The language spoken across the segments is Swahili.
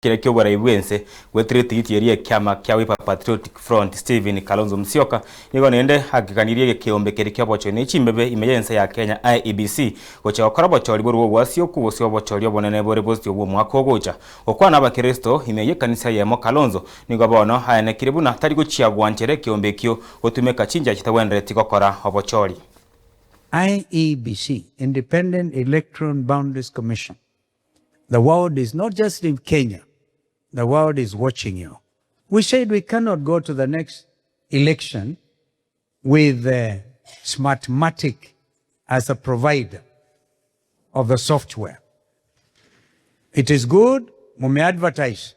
kile Koboria Iebc wetiriti yeria kiama kya Wiper Patriotic Front Stephen Kalonzo Musyoka nigo nende hakikanirie kiombe kiri kya Obochori chimbebe imeyense ya Kenya Iebc gocha Gokora Obochori Bw'Oboasioku gose Obochori obonene bore bosti obwo mwaka ogocha okwana abakristo imeye kanisa yemo Kalonzo nigo bono hayane kiribuna tari gochia gwanchere kiombe kyo gotumeka chinja kitawendere Gokora Obochori. Iebc, Independent Electoral Boundaries Commission. The world is not just in Kenya. The world is watching you. We said we cannot go to the next election with Smartmatic as a provider of the software. It is good, mume advertise.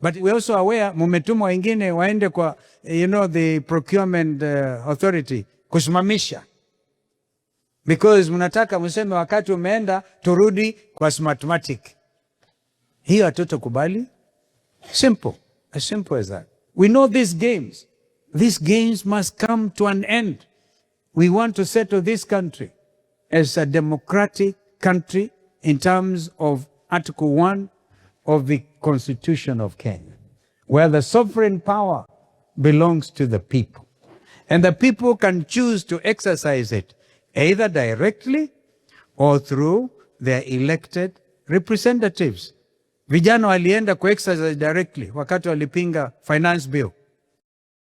But we also aware, mumetuma wengine waende kwa, the procurement authority, kusimamisha. Because munataka museme wakati umeenda turudi kwa Smartmatic. Hiyo hatutakubali. Simple. As simple as that. We know these games. These games must come to an end. We want to settle this country as a democratic country in terms of Article 1 of the Constitution of Kenya, where the sovereign power belongs to the people. And the people can choose to exercise it either directly or through their elected representatives. Vijana walienda ku exercise directly wakati walipinga finance bill.